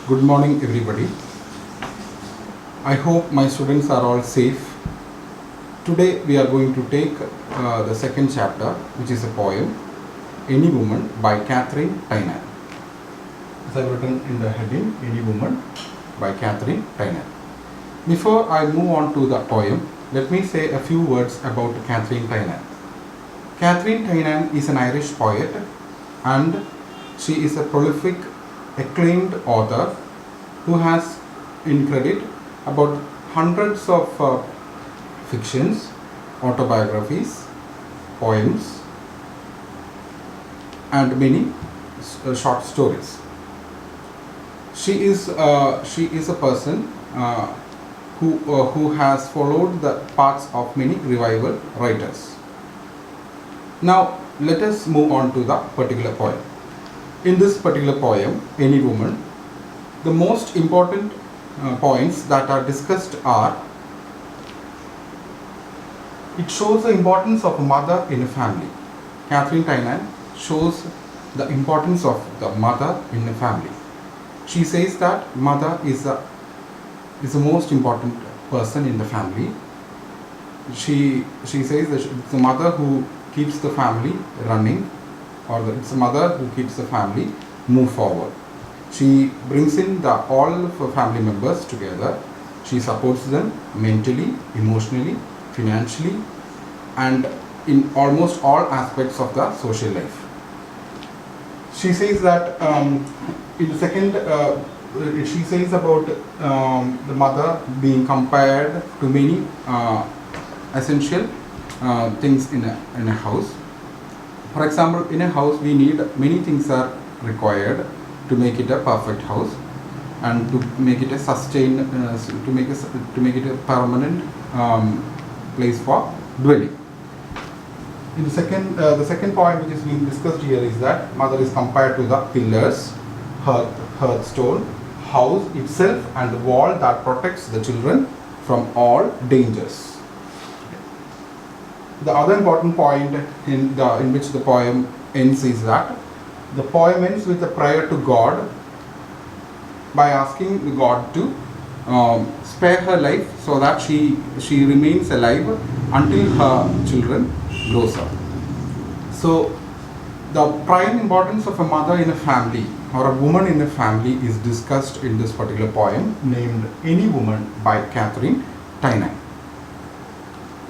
Good morning, everybody. I hope my students are all safe. Today we are going to take the second chapter, which is a poem, Any Woman by Catherine Tynan. As I've written in the heading, Any Woman by Catherine Tynan. Before I move on to the poem, let me say a few words about Catherine Tynan. Catherine Tynan is an Irish poet and she is a prolific, acclaimed author who has in credit about hundreds of fictions, autobiographies, poems, and many short stories. She is a person who has followed the paths of many revival writers. Now let us move on to the particular poem. In this particular poem, Any Woman, the most important points that are discussed are: it shows the importance of a mother in a family. Catherine Tynan shows the importance of the mother in a family. She says that mother is the most important person in the family. She says that it's the mother who keeps the family running, or it's the mother who keeps the family move forward. She brings in all of her family members together. She supports them mentally, emotionally, financially, and in almost all aspects of the social life. She says that in the second, she says about the mother being compared to many essential things in a house. For example, in a house we need many things are required to make it a perfect house and to make it a to make it a permanent place for dwelling. In the second point which is being discussed here is that mother is compared to the pillars, hearthstone, house itself, and the wall that protects the children from all dangers. The other important point in which the poem ends is that the poem ends with a prayer to God by asking God to spare her life so that she remains alive until her children grows up. So the prime importance of a mother in a family or a woman in a family is discussed in this particular poem named Any Woman by Catherine Tynan.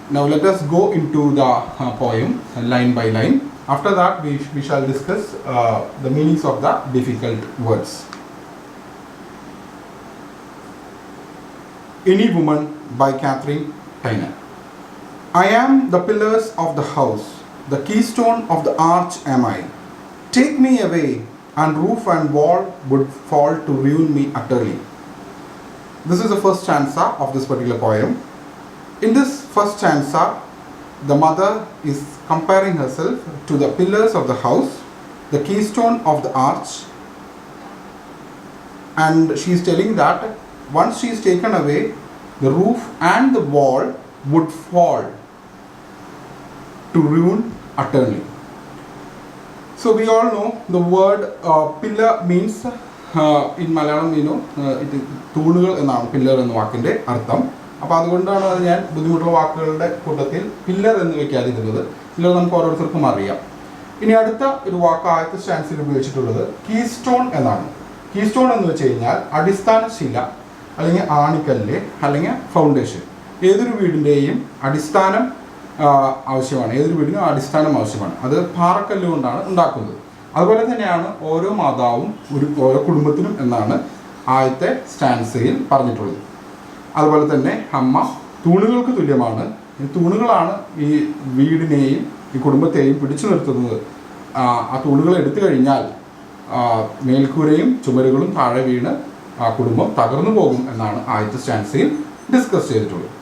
Now let us go into the poem line by line. After that we shall discuss the meanings of the difficult words. Any Woman by Catherine Tynan. I am the pillars of the house, the keystone of the arch am I. Take me away, and roof and wall would fall to ruin me utterly. This is the first stanza of this particular poem. In this first stanza, the mother is comparing herself to the pillars of the house, the keystone of the arch, and she is telling that once she is taken away, the roof and the wall would fall to ruin utterly. So we all know the word pillar means in Malayalam, it is തൂണുകൾ എന്നാണ് pillar എന്ന വാക്കിൻ്റെ അർത്ഥം. അപ്പോൾ അതുകൊണ്ടാണ് അത് ഞാൻ ബുദ്ധിമുട്ടുള്ള വാക്കുകളുടെ കൂട്ടത്തിൽ പില്ലർ എന്ന് വയ്ക്കാതിരുന്നത്. പില്ലർ നമുക്ക് ഓരോരുത്തർക്കും അറിയാം. ഇനി അടുത്ത ഒരു വാക്ക് ആദ്യത്തെ സ്റ്റാൻസിൽ ഉപയോഗിച്ചിട്ടുള്ളത് കീസ്റ്റോൺ എന്നാണ്. കീസ്റ്റോൺ എന്ന് വെച്ച് കഴിഞ്ഞാൽ അടിസ്ഥാന ശില അല്ലെങ്കിൽ ആണിക്കല്ല് അല്ലെങ്കിൽ ഫൗണ്ടേഷൻ. ഏതൊരു വീടിൻ്റെയും അടിസ്ഥാനം ആവശ്യമാണ്. ഏതൊരു വീടിനും അടിസ്ഥാനം ആവശ്യമാണ്. അത് പാറക്കല്ല് കൊണ്ടാണ് ഉണ്ടാക്കുന്നത്. അതുപോലെ തന്നെയാണ് ഓരോ മാതാവും ഓരോ കുടുംബത്തിനും എന്നാണ് ആദ്യത്തെ സ്റ്റാൻസയിൽ പറഞ്ഞിട്ടുള്ളത്. അതുപോലെ തന്നെ അമ്മ തൂണുകൾക്ക് തുല്യമാണ്. ഈ തൂണുകളാണ് ഈ വീടിനെയും ഈ കുടുംബത്തെയും പിടിച്ചു നിർത്തുന്നത്. ആ തൂണുകൾ എടുത്തു കഴിഞ്ഞാൽ മേൽക്കൂരയും ചുമരുകളും താഴെ വീണ് ആ കുടുംബം തകർന്നു പോകും എന്നാണ് ആദ്യത്തെ സ്റ്റാൻസയിൽ ഡിസ്കസ് ചെയ്തിട്ടുള്ളത്.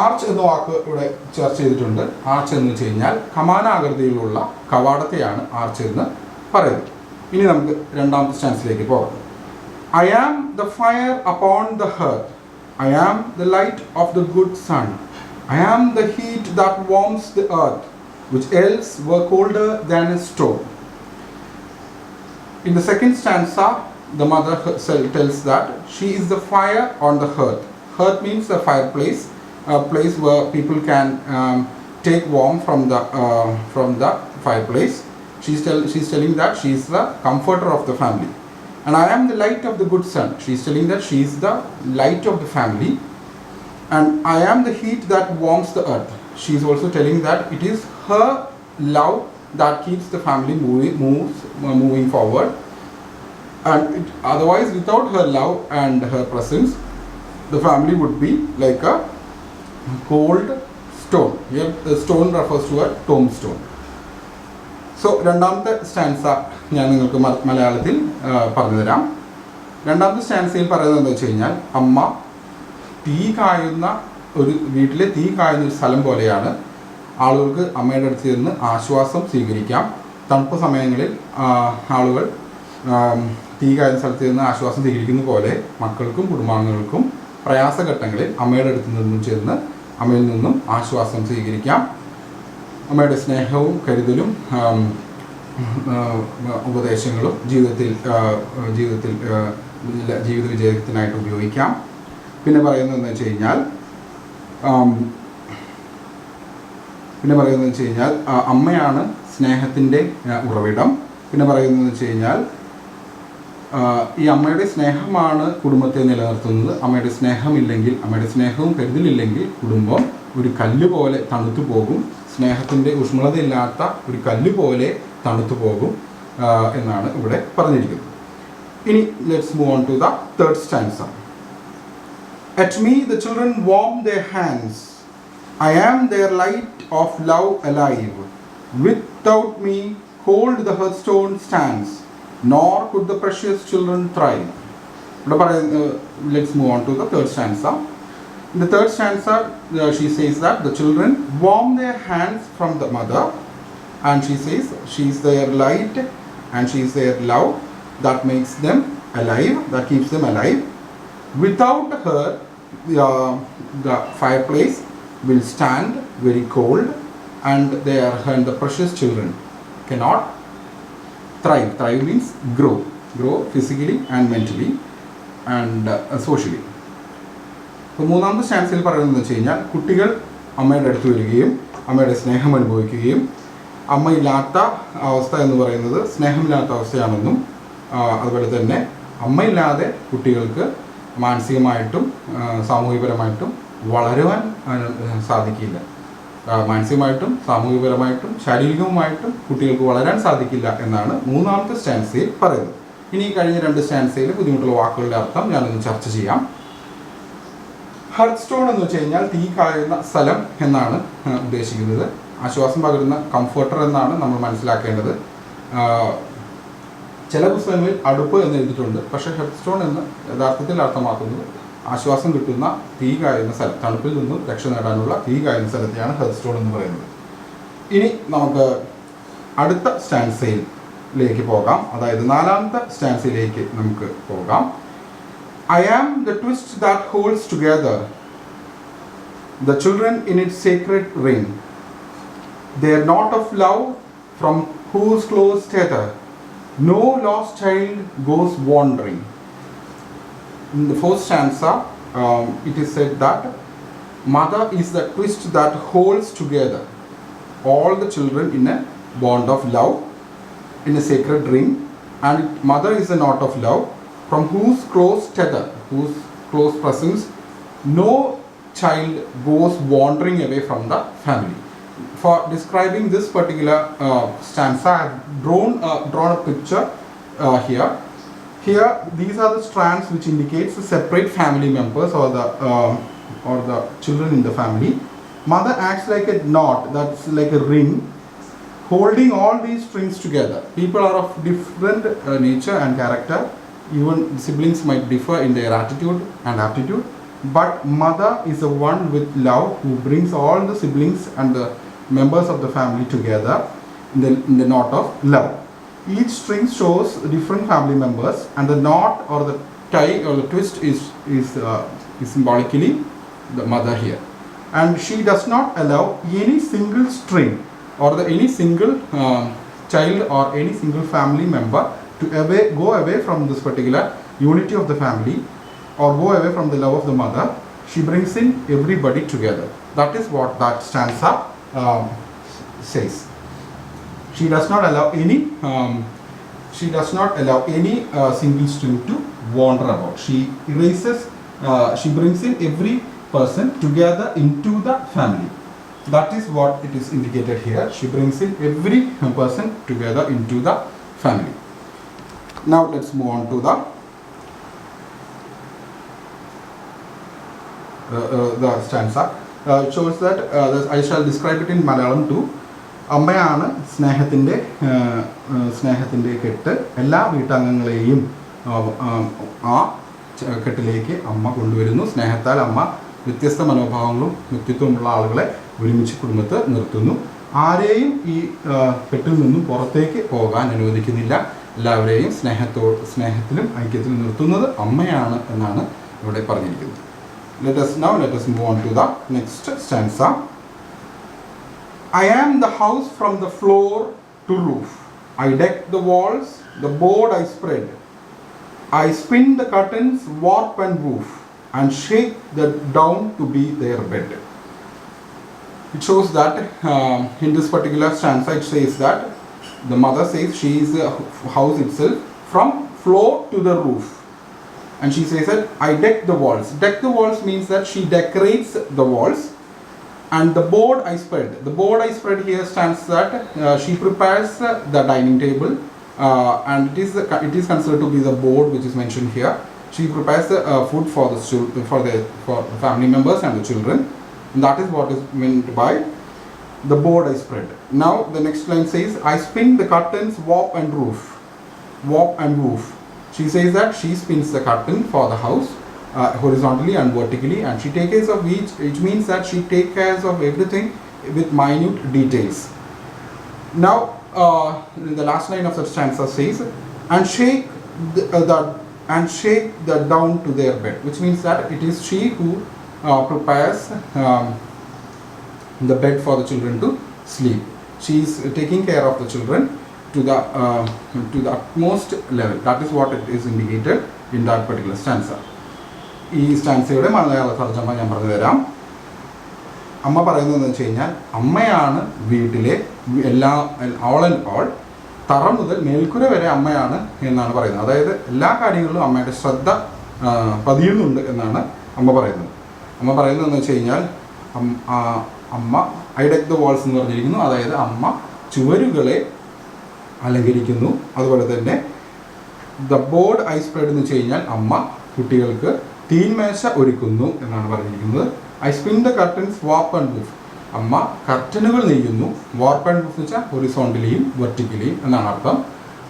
ആർച്ച് എന്ന വാക്ക് ഇവിടെ ചർച്ച ചെയ്തിട്ടുണ്ട്. ആർച്ച് എന്ന് വെച്ച് കഴിഞ്ഞാൽ കമാനാകൃതിയിലുള്ള കവാടത്തെയാണ് ആർച്ച് എന്ന് പറയുന്നത്. ഇനി നമുക്ക് രണ്ടാമത്തെ സ്റ്റാൻസിലേക്ക് പോകാം. I am the fire upon the hearth. I am the light of the good sun. I am the heat that warms the earth, which else were colder than a stone. In the second stanza, the mother tells that she is the fire on the hearth. Hearth means a fireplace, a place where people can take warmth from the fireplace. She's telling that she is the comforter of the family. And I am the light of the good son. She is telling that she is the light of the family. And I am the heat that warms the earth. She is also telling that it is her love that keeps the family moving forward. And otherwise, without her love and her presence, the family would be like a cold stone. Here, the stone refers to a tombstone. So രണ്ടാമത്തെ stanza ഞാൻ നിങ്ങൾക്ക് മലയാളത്തിൽ പറഞ്ഞു തരാം. രണ്ടാമത്തെ സ്റ്റാൻസയിൽ പറയുന്നത് എന്താ വെച്ച് കഴിഞ്ഞാൽ, അമ്മ തീ കായുന്ന ഒരു വീട്ടിലെ തീ കായുന്ന ഒരു സ്ഥലം പോലെയാണ്. ആളുകൾക്ക് അമ്മയുടെ അടുത്ത് നിന്ന് ആശ്വാസം സ്വീകരിക്കാം. തണുപ്പ് സമയങ്ങളിൽ ആളുകൾ തീ കായുന്ന സ്ഥലത്ത് നിന്ന് ആശ്വാസം സ്വീകരിക്കുന്ന പോലെ മക്കൾക്കും കുടുംബാംഗങ്ങൾക്കും പ്രയാസഘട്ടങ്ങളിൽ അമ്മയുടെ അടുത്ത് നിന്നും ചെന്ന് അമ്മയിൽ നിന്നും ആശ്വാസം സ്വീകരിക്കാം. അമ്മയുടെ സ്നേഹവും കരുതലും ഉപദേശങ്ങളും ജീവിത വിജയത്തിനായിട്ട് ഉപയോഗിക്കാം. പിന്നെ പറയുന്നതെന്ന് വെച്ച് കഴിഞ്ഞാൽ അമ്മയാണ് സ്നേഹത്തിൻ്റെ ഉറവിടം. പിന്നെ പറയുന്നതെന്ന് വെച്ച് കഴിഞ്ഞാൽ ഈ അമ്മയുടെ സ്നേഹമാണ് കുടുംബത്തെ നിലനിർത്തുന്നത്. അമ്മയുടെ സ്നേഹമില്ലെങ്കിൽ, അമ്മയുടെ സ്നേഹവും കരുതലില്ലെങ്കിൽ കുടുംബം ഒരു കല്ല് പോലെ തണുത്തു പോകും. സ്നേഹത്തിൻ്റെ ഊഷ്മളതയില്ലാത്ത ഒരു കല്ല് പോലെ തണുത്തു പോകും എന്നാണ് ഇവിടെ പറഞ്ഞിരിക്കുന്നത്. ഇനി let's move on to the third stanza. At me the children warm their hands. I am their light of love alive. Without me cold the hearthstone stands, nor could the precious children thrive. Let's move on to the third stanza. In the third stanza, she says that the children warm their hands from the mother, and she says she is their light and she is their love that makes them alive, that keeps them alive. Without her, the fireplace will stand very cold, and the precious children cannot thrive. Thrive means grow physically and mentally and socially. അപ്പോൾ മൂന്നാമത്തെ സ്റ്റാൻസിൽ പറയുന്നത് വെച്ച് കഴിഞ്ഞാൽ, കുട്ടികൾ അമ്മയുടെ അടുത്ത് വരികയും അമ്മയുടെ സ്നേഹം അനുഭവിക്കുകയും അമ്മയില്ലാത്ത അവസ്ഥ എന്ന് പറയുന്നത് സ്നേഹമില്ലാത്ത അവസ്ഥയാണെന്നും അതുപോലെ തന്നെ അമ്മയില്ലാതെ കുട്ടികൾക്ക് മാനസികമായിട്ടും സാമൂഹികപരമായിട്ടും വളരുവാൻ സാധിക്കില്ല. മാനസികമായിട്ടും സാമൂഹികപരമായിട്ടും ശാരീരികവുമായിട്ടും കുട്ടികൾക്ക് വളരാൻ സാധിക്കില്ല എന്നാണ് മൂന്നാമത്തെ സ്റ്റാൻസയിൽ പറയുന്നത്. ഇനി കഴിഞ്ഞ രണ്ട് സ്റ്റാൻസയിൽ ബുദ്ധിമുട്ടുള്ള വാക്കുകളുടെ അർത്ഥം ഞാനൊന്ന് ചർച്ച ചെയ്യാം. ഹെർത്ത് സ്റ്റോൺ എന്ന് വെച്ച് കഴിഞ്ഞാൽ തീ കായുന്ന സ്ഥലം എന്നാണ് ഉദ്ദേശിക്കുന്നത്. ആശ്വാസം പകരുന്ന കംഫർട്ടർ എന്നാണ് നമ്മൾ മനസ്സിലാക്കേണ്ടത്. ചില പുസ്തകങ്ങളിൽ അടുപ്പ് എന്ന് എഴുതിയിട്ടുണ്ട്. പക്ഷേ ഹെർത്ത് സ്റ്റോൺ എന്ന് യഥാർത്ഥത്തിൽ അർത്ഥമാക്കുന്നത് ആശ്വാസം കിട്ടുന്ന തീ കായുന്ന സ്ഥലം, തണുപ്പിൽ നിന്നും രക്ഷ നേടാനുള്ള തീ കായുന്ന സ്ഥലത്തെയാണ് ഹെർത്ത് സ്റ്റോൺ എന്ന് പറയുന്നത്. ഇനി നമുക്ക് അടുത്ത സ്റ്റാൻസയിലേക്ക് പോകാം. അതായത് നാലാമത്തെ സ്റ്റാൻസയിലേക്ക് നമുക്ക് പോകാം. I am the twist that holds together the children in its sacred ring. They are not of love from whose close tether no lost child goes wandering. In the fourth stanza, it is said that mother is the twist that holds together all the children in a bond of love, in a sacred ring, and mother is a knot of love from whose close tether, whose close presence, no child goes wandering away from the family. For describing this particular stanza, I have drawn a picture here. Here, these are the strands which indicates the separate family members or the children in the family. Mother acts like a knot, that's like a ring, holding all these strings together. People are of different nature and character. Even siblings might differ in their attitude and aptitude, but mother is the one with love who brings all the siblings and the members of the family together in the knot of love. Each string shows different family members, and the knot or the tie or the twist is symbolically the mother here. And she does not allow any single string or any single child or any single family member to go away from this particular unity of the family, or go away from the love of the mother, she brings in everybody together. That is what that stanza says. She does not allow any single stream to wander about. She erases, she brings in every person together into the family. That is what it is indicated here. She brings in every person together into the family. Now let's move on to the stanza. It shows that I shall describe it in Malayalam too. അമ്മയാണ് സ്നേഹത്തിൻ്റെ കെട്ട്. എല്ലാ വീട്ടംഗങ്ങളെയും ആ കെട്ടിലേക്ക് അമ്മ കൊണ്ടുവരുന്നു. സ്നേഹത്താൽ അമ്മ വ്യത്യസ്ത മനോഭാവങ്ങളും വ്യക്തിത്വമുള്ള ആളുകളെ ഒരുമിച്ച് കുടുംബത്തെ നിർത്തുന്നു. ആരെയും ഈ കെട്ടിൽ നിന്നും പുറത്തേക്ക് പോകാൻ അനുവദിക്കുന്നില്ല. എല്ലാവരെയും സ്നേഹത്തിലും ഐക്യത്തിലും നിർത്തുന്നത് അമ്മയാണ് എന്നാണ് ഇവിടെ പറഞ്ഞിരിക്കുന്നത്. Let us move on to the next stanza. I am the house from the floor to roof. I deck the walls, the board I spread. I spin the curtains, warp and woof, and shake the down to be their bed. It shows that in this particular stanza it says that the mother says she is the house itself from floor to the roof. And she says that I deck the walls. Deck the walls means that she decorates the walls. And the board I spread. The board I spread here stands that she prepares the dining table, and it is considered to be the board which is mentioned here. She prepares the food for the family members and the children. And that is what is meant by the board I spread. Now the next line says, I spin the curtains, warp and woof. Warp and woof. She says that she spins the curtain for the house horizontally and vertically, and she takes care of each. It means that she takes care of everything with minute details. Now the last line of the stanza says, and shake the down to their bed, which means that it is she who prepares the bed for the children to sleep. She is taking care of the children to the utmost level. That is what it is indicated in that particular stanza. ഈ സ്റ്റാൻസയുടെ മലയാള തർജ്ജമ ഞാൻ പറഞ്ഞു തരാം. അമ്മ പറയുന്നതെന്ന് വെച്ച് കഴിഞ്ഞാൽ, അമ്മയാണ് വീട്ടിലെ ഓൾ ആൻഡ് ഓൾ, തറ മുതൽ മേൽക്കുര വരെ അമ്മയാണ് എന്നാണ് പറയുന്നത്. അതായത് എല്ലാ കാര്യങ്ങളിലും അമ്മയുടെ ശ്രദ്ധ പതിയുന്നുണ്ട് എന്നാണ് അമ്മ പറയുന്നത്. അമ്മ പറയുന്നതെന്ന് വെച്ച് കഴിഞ്ഞാൽ, അമ്മ ഐ ഡെക്ക് ദ വാൾസ് എന്ന് പറഞ്ഞിരിക്കുന്നു. അതായത് അമ്മ ചുവരുകളെ അലങ്കരിക്കുന്നു. അതുപോലെ തന്നെ ദ ബോർഡ് ഐ സ്പ്രെഡ് എന്ന് വെച്ച് കഴിഞ്ഞാൽ അമ്മ കുട്ടികൾക്ക് തീന്മേശ ഒരുക്കുന്നു എന്നാണ് പറഞ്ഞിരിക്കുന്നത്. ഐ സ്പിൻ ദ കർട്ടൻസ്, വാർപ്പ് ആൻഡ് വൂഫ്. അമ്മ കർട്ടനുകൾ നെയ്യുന്നു. വാർപ്പ് ആൻഡ് വൂഫ് എന്ന് വെച്ചാൽ ഹൊറിസോണ്ടലിയും വെർട്ടിക്കലിയും എന്നാണ് അർത്ഥം.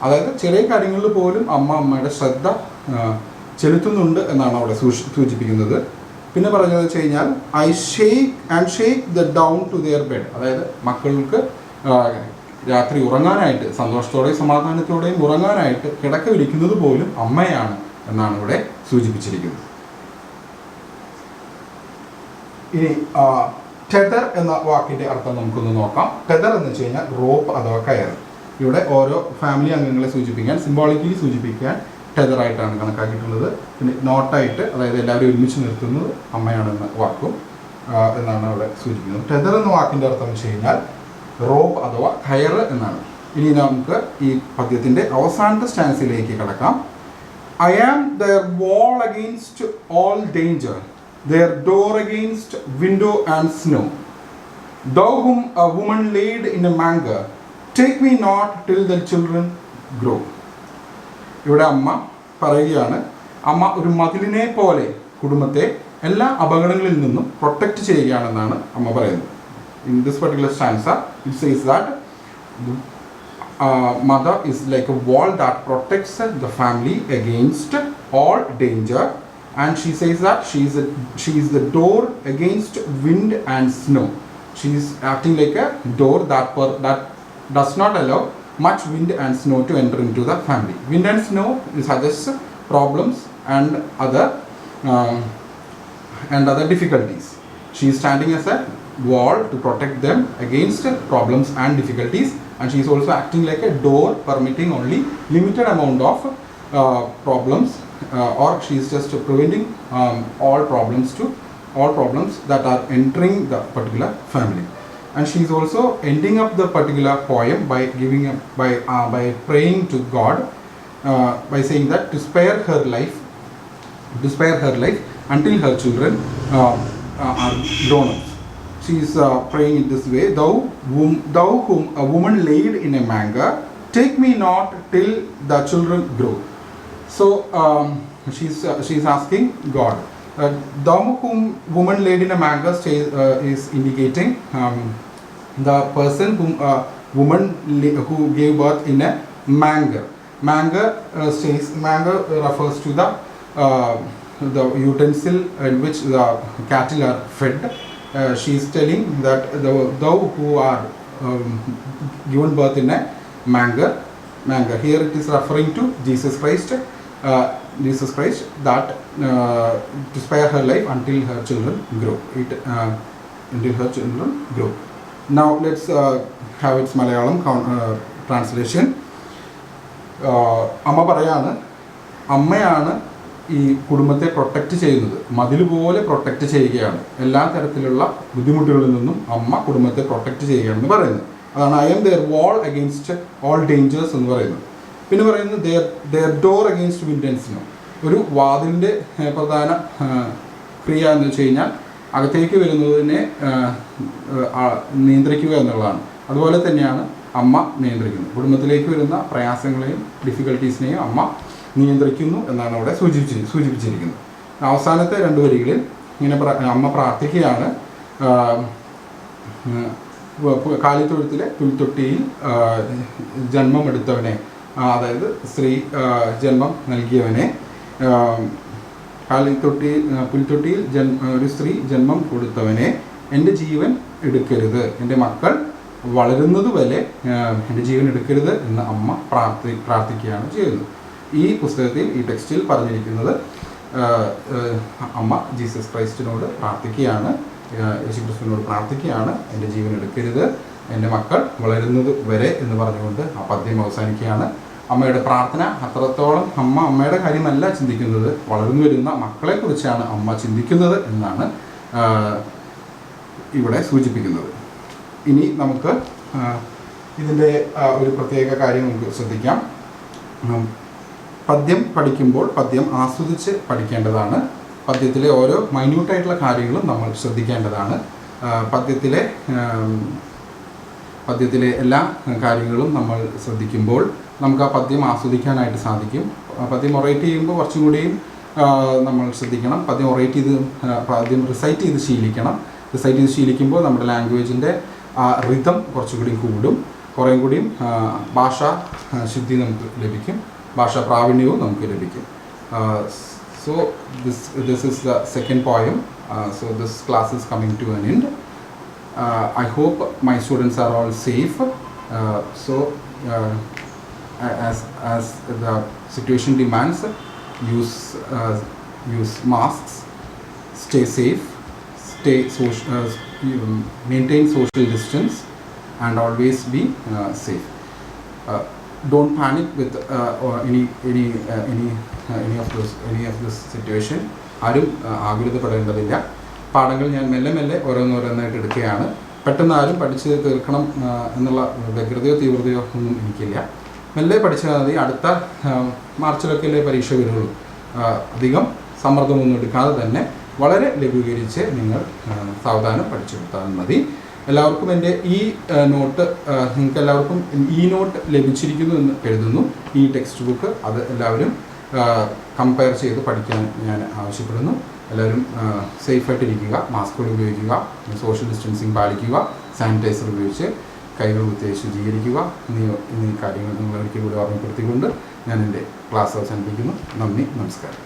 അതായത് ചെറിയ കാര്യങ്ങളിൽ പോലും അമ്മയുടെ ശ്രദ്ധ ചെലുത്തുന്നുണ്ട് എന്നാണ് അവിടെ സൂചിപ്പിക്കുന്നത്. പിന്നെ പറഞ്ഞതെന്ന് വെച്ച് കഴിഞ്ഞാൽ, I shake the down to their bed. അതായത് മക്കൾക്ക് രാത്രി ഉറങ്ങാനായിട്ട് സന്തോഷത്തോടെയും സമാധാനത്തോടെയും ഉറങ്ങാനായിട്ട് കിടക്ക വിരിക്കുന്നത് പോലും അമ്മയാണ് എന്നാണ് ഇവിടെ സൂചിപ്പിച്ചിരിക്കുന്നത്. ഇനി ടെതർ എന്ന വാക്കിൻ്റെ അർത്ഥം നമുക്കൊന്ന് നോക്കാം. ടെതർ എന്ന് വെച്ച് കഴിഞ്ഞാൽ റോപ്പ് അഥവാ കയർ. ഇവിടെ ഓരോ ഫാമിലി അംഗങ്ങളെ സൂചിപ്പിക്കാൻ, സിംബോളിക്കലി സൂചിപ്പിക്കാൻ ടെതറായിട്ടാണ് കണക്കാക്കിയിട്ടുള്ളത്. പിന്നെ നോട്ടായിട്ട്, അതായത് എല്ലാവരും ഒരുമിച്ച് നിർത്തുന്നത് അമ്മയാണെന്ന വാക്കും എന്നാണ് അവിടെ സൂചിപ്പിക്കുന്നത്. ടെതർ എന്ന വാക്കിൻ്റെ അർത്ഥം വെച്ച് കഴിഞ്ഞാൽ റോപ്പ് അഥവാ കയർ എന്നാണ്. ഇനി നമുക്ക് ഈ പദ്യത്തിൻ്റെ അവസാനത്തെ സ്റ്റാൻസിലേക്ക് കടക്കാം. I am their wall against all danger, their door against window and snow. Thou whom a woman laid in a manger, take me not till the children grow. ഇവിടെ അമ്മ പറയുകയാണ്, അമ്മ ഒരു മതിലിനെ പോലെ കുടുംബത്തെ എല്ലാ അപകടങ്ങളിൽ നിന്നും പ്രൊട്ടക്റ്റ് ചെയ്യുകയാണെന്നാണ് അമ്മ പറയുന്നത്. In this particular stanza, it says that mother is like a wall that protects the family against all danger, and she says that she is the door against wind and snow. She is acting like a door that does not allow much wind and snow to enter into the family. Wind and snow suggests problems and other difficulties. She is standing as a wall to protect them against problems and difficulties. and she is also acting like a door permitting only limited amount of problems, or she is just preventing all problems that are entering the particular family. And she is also ending up the particular poem by praying to God, by saying that to spare her life until her children are grown up. She is praying in this way: thou whom a woman laid in a manger, take me not till the children grow. So she is asking God. Thou whom woman laid in a manger is indicating the person whom woman who gave birth in a manger. Manger refers to the utensil in which the cattle are fed. She is telling that thou who are given birth in a manger. Here it is referring to Jesus Christ, that to spare her life until her children grow. Now let's have its Malayalam translation. അമ്മ പറയാണ്, അമ്മയാണ് ഈ കുടുംബത്തെ protect ചെയ്യുന്നത്, മതിൽ പോലെ protect ചെയ്യുകയാണ്. എല്ലാ തരത്തിലുള്ള ബുദ്ധിമുട്ടുകളിൽ നിന്നും അമ്മ കുടുംബത്തെ പ്രൊട്ടക്റ്റ് ചെയ്യുകയാണെന്ന് പറയുന്നത്. അതാണ് I am their wall against all dangers എന്ന് പറയുന്നത്. പിന്നെ പറയുന്നത് ദെയർ ഡോർ അഗെയിൻസ്റ്റ് വിൻഡൻസിനോ, ഒരു വാതിലിൻ്റെ പ്രധാന ക്രിയ എന്ന് വെച്ച് കഴിഞ്ഞാൽ അകത്തേക്ക് വരുന്നതിനെ നിയന്ത്രിക്കുക എന്നുള്ളതാണ്. അതുപോലെ തന്നെയാണ് അമ്മ നിയന്ത്രിക്കുന്നത്. കുടുംബത്തിലേക്ക് വരുന്ന പ്രയാസങ്ങളെയും ഡിഫിക്കൽട്ടീസിനെയും അമ്മ നിയന്ത്രിക്കുന്നു എന്നാണ് അവിടെ സൂചിപ്പിച്ചിരിക്കുന്നത്. അവസാനത്തെ 2 വരികളിൽ ഇങ്ങനെ അമ്മ പ്രാർത്ഥിക്കുകയാണ്, കാലിത്തൊഴുത്തിലെ പുൽത്തൊട്ടിയിൽ ജന്മമെടുത്തവനെ, അതായത് സ്ത്രീ ജന്മം നൽകിയവനെ, പുൽത്തൊട്ടിയിൽ ഒരു സ്ത്രീ ജന്മം കൊടുത്തവനെ എൻ്റെ ജീവൻ എടുക്കരുത്, എൻ്റെ മക്കൾ വളരുന്നത് വരെ എൻ്റെ ജീവൻ എടുക്കരുത് എന്ന് അമ്മ പ്രാർത്ഥിക്കുകയാണ് ചെയ്യുന്നത്. ഈ പുസ്തകത്തിൽ, ഈ ടെക്സ്റ്റിൽ പറഞ്ഞിരിക്കുന്നത് അമ്മ ജീസസ് ക്രൈസ്റ്റിനോട് പ്രാർത്ഥിക്കുകയാണ്, യേശുക്രിസ്തുവിനോട് പ്രാർത്ഥിക്കുകയാണ്, എൻ്റെ ജീവൻ എടുക്കരുത്, എൻ്റെ മക്കൾ വളരുന്നത് വരെ എന്ന് പറഞ്ഞുകൊണ്ട് ആ പദ്യം അവസാനിക്കുകയാണ്. അമ്മയുടെ പ്രാർത്ഥന അത്രത്തോളം അമ്മയുടെ കാര്യമല്ല ചിന്തിക്കുന്നത്, വളർന്നു വരുന്ന മക്കളെക്കുറിച്ചാണ് അമ്മ ചിന്തിക്കുന്നത് എന്നാണ് ഇവിടെ സൂചിപ്പിക്കുന്നത്. ഇനി നമുക്ക് ഇതിൻ്റെ ഒരു പ്രത്യേക കാര്യം നമുക്ക് ശ്രദ്ധിക്കാം. പദ്യം പഠിക്കുമ്പോൾ പദ്യം ആസ്വദിച്ച് പഠിക്കേണ്ടതാണ്. പദ്യത്തിലെ ഓരോ മൈന്യൂട്ടായിട്ടുള്ള കാര്യങ്ങളും നമ്മൾ ശ്രദ്ധിക്കേണ്ടതാണ്. പദ്യത്തിലെ എല്ലാ കാര്യങ്ങളും നമ്മൾ ശ്രദ്ധിക്കുമ്പോൾ നമുക്ക് ആ പദ്യം ആസ്വദിക്കാനായിട്ട് സാധിക്കും. പദ്യം ഒറേറ്റ് ചെയ്യുമ്പോൾ കുറച്ചും കൂടിയും നമ്മൾ ശ്രദ്ധിക്കണം. പദ്യം റിസൈറ്റ് ചെയ്ത് ശീലിക്കണം. റിസൈറ്റ് ചെയ്ത് ശീലിക്കുമ്പോൾ നമ്മുടെ ലാംഗ്വേജിൻ്റെ ആ റിതം കുറച്ചുകൂടി കൂടും, കുറേ കൂടിയും ഭാഷാ ശുദ്ധി നമുക്ക് ലഭിക്കും, ഭാഷാ പ്രാവീണ്യവും നമുക്ക് ലഭിക്കും. So this is the second poem. So this class is coming to an end. I hope my students are all safe. As the situation demands, use masks, stay safe, maintain social distance, and always be safe. Don't panic with any of this situation. ആരും ആകുലതപ്പെടേണ്ടതില്ല. പാഠങ്ങൾ ഞാൻ മെല്ലെ ഓരോന്നോരോന്നായിട്ട് എടുക്കുകയാണ്. പെട്ടെന്ന് ആരും പഠിച്ച് തീർക്കണം എന്നുള്ള വ്യഗ്രതയോ തീവ്രതയോ ഒന്നും എനിക്കില്ല. മെല്ലെ പഠിച്ചാൽ മതി. അടുത്ത മാർച്ചിലൊക്കെയല്ലേ പരീക്ഷ വരുള്ളൂ. അധികം സമ്മർദ്ദമൊന്നും എടുക്കാതെ തന്നെ വളരെ ലഘൂകരിച്ച് നിങ്ങൾ സാവധാനം പഠിച്ചെടുത്താൽ മതി. എല്ലാവർക്കും എൻ്റെ ഈ നോട്ട്, നിങ്ങൾക്ക് എല്ലാവർക്കും ഈ നോട്ട് ലഭിച്ചിരിക്കുന്നു എന്ന് കരുതുന്നു. ഈ ടെക്സ്റ്റ് ബുക്ക് അത് എല്ലാവരും കമ്പയർ ചെയ്ത് പഠിക്കാൻ ഞാൻ ആവശ്യപ്പെടുന്നു. എല്ലാവരും സേഫായിട്ടിരിക്കുക, മാസ്കുകൾ ഉപയോഗിക്കുക, സോഷ്യൽ ഡിസ്റ്റൻസിങ് പാലിക്കുക, സാനിറ്റൈസർ ഉപയോഗിച്ച് കൈകൾ വൃത്തിയായി ശുചീകരിക്കുക എന്നീ കാര്യങ്ങൾ നിങ്ങളൊരിക്കൽ കൂടി ഓർമ്മപ്പെടുത്തിക്കൊണ്ട് ഞാൻ എൻ്റെ ക്ലാസ് അവസാനിപ്പിക്കുന്നു. നന്ദി, നമസ്കാരം.